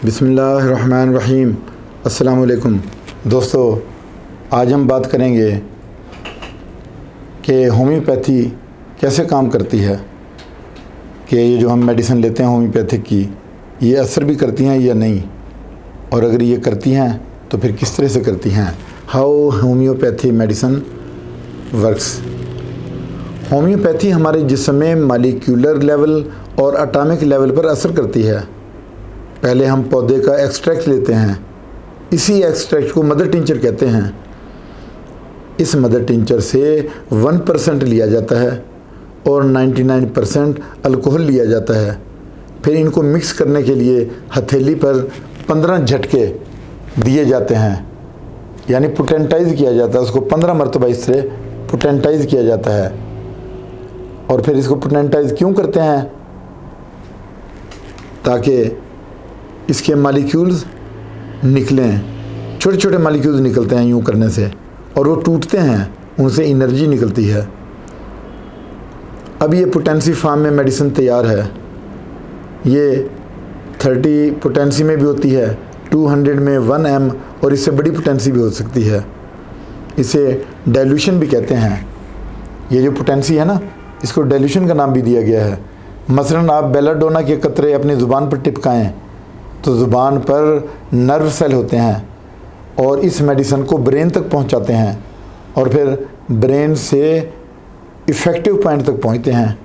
बिस्मिल्लाहिर्रहमानिर्रहीम। अस्सलाम वालेकुम दोस्तों, आज हम बात करेंगे कि होम्योपैथी कैसे काम करती है, कि ये जो हम मेडिसिन लेते हैं होम्योपैथिक की, ये असर भी करती हैं या नहीं, और अगर ये करती हैं तो फिर किस तरह से करती हैं। How homeopathy medicine works. Homeopathy हमारे जिस्म में मालिक्यूलर लेवल और एटॉमिक लेवल पर असर करती है। पहले हम पौधे का एक्सट्रैक्ट लेते हैं, इसी एक्सट्रैक्ट को मदर टिंचर कहते हैं। इस मदर टिंचर से 1% लिया जाता है और 99% अल्कोहल लिया जाता है। फिर इनको मिक्स करने के लिए हथेली पर 15 झटके दिए जाते हैं, यानी पोटेंटाइज किया जाता है उसको 15 मरतबा इससे पोटेंटाइज किया जाता है। और फिर इसको पोटेंटाइज क्यों करते हैं? ताकि इसके मालिक्यूल्स निकलें, छोटे छोटे मालिक्यूल्स निकलते हैं यूँ करने से, और वो टूटते हैं, उनसे एनर्जी निकलती है। अब ये पोटेंसी फार्म में मेडिसिन तैयार है। ये 30 पोटेंसी में भी होती है, 200 में 1 m, और इससे बड़ी पोटेंसी भी हो सकती है। इसे डाइल्यूशन भी कहते हैं। ये जो पोटेंसी है ना, इसको डाइल्यूशन का नाम भी दिया गया है। मसलन आप बेलाडोना के कतरे अपनी ज़ुबान पर टिपकाएं तो ज़ुबान पर नर्व सेल होते हैं और इस मेडिसिन को ब्रेन तक पहुंचाते हैं, और फिर ब्रेन से इफ़ेक्टिव पॉइंट तक पहुंचते हैं।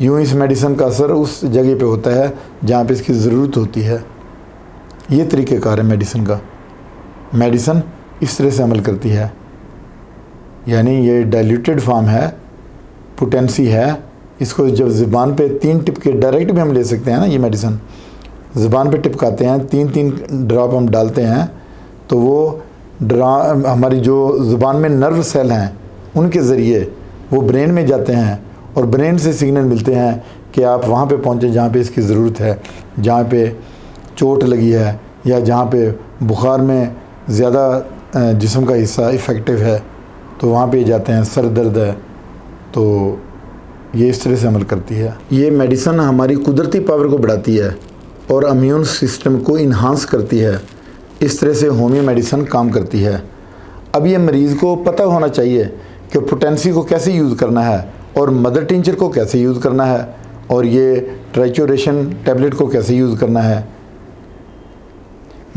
यूँ इस मेडिसिन का असर उस जगह पे होता है जहाँ पे इसकी ज़रूरत होती है। ये तरीक़ेकार है मेडिसिन का। मेडिसिन इस तरह से अमल करती है, यानी ये डाइल्यूटेड फॉर्म है, पोटेंसी है। इसको जब ज़ुबान पे 3 टिपके डायरेक्ट भी हम ले सकते हैं ना, ये मेडिसिन ज़ुबान पे टिपकाते हैं, 3-3 ड्रॉप हम डालते हैं, तो वो हमारी जो ज़ुबान में नर्व सेल हैं उनके ज़रिए वो ब्रेन में जाते हैं, और ब्रेन से सिग्नल मिलते हैं कि आप वहाँ पे पहुँचे जहाँ पे इसकी ज़रूरत है, जहाँ पे चोट लगी है या जहाँ पे बुखार में ज़्यादा जिस्म का हिस्सा इफ़ेक्टिव है, तो वहाँ पे जाते हैं। सर दर्द है तो ये इस तरह से अमल करती है। ये मेडिसिन हमारी कुदरती पावर को बढ़ाती है और इम्यून सिस्टम को इन्हांस करती है। इस तरह से होम्यो मेडिसिन काम करती है। अब ये मरीज़ को पता होना चाहिए कि पोटेंसी को कैसे यूज़ करना है और मदर टिंचर को कैसे यूज़ करना है, और ये ट्राइचोरेशन टैबलेट को कैसे यूज़ करना है।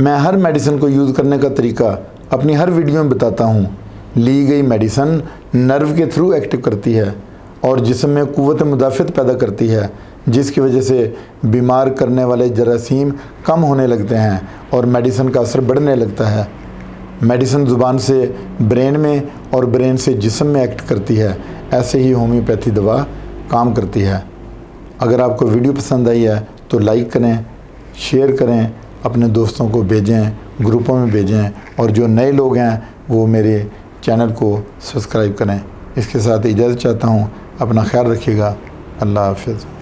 मैं हर मेडिसिन को यूज़ करने का तरीका अपनी हर वीडियो में बताता हूँ। ली गई मेडिसिन नर्व के थ्रू एक्टिव करती है और जिस्म में कुव्वत मुदाफ़त पैदा करती है, जिसकी वजह से बीमार करने वाले जरासीम कम होने लगते हैं और मेडिसिन का असर बढ़ने लगता है। मेडिसिन ज़ुबान से ब्रेन में और ब्रेन से जिस्म में एक्ट करती है। ऐसे ही होम्योपैथी दवा काम करती है। अगर आपको वीडियो पसंद आई है तो लाइक करें, शेयर करें, अपने दोस्तों को भेजें, ग्रुपों में भेजें, और जो नए लोग हैं वो मेरे चैनल को सब्सक्राइब करें। इसके साथ इजाज़त चाहता हूँ। अपना ख्याल रखिएगा। अल्लाह हाफ़िज़।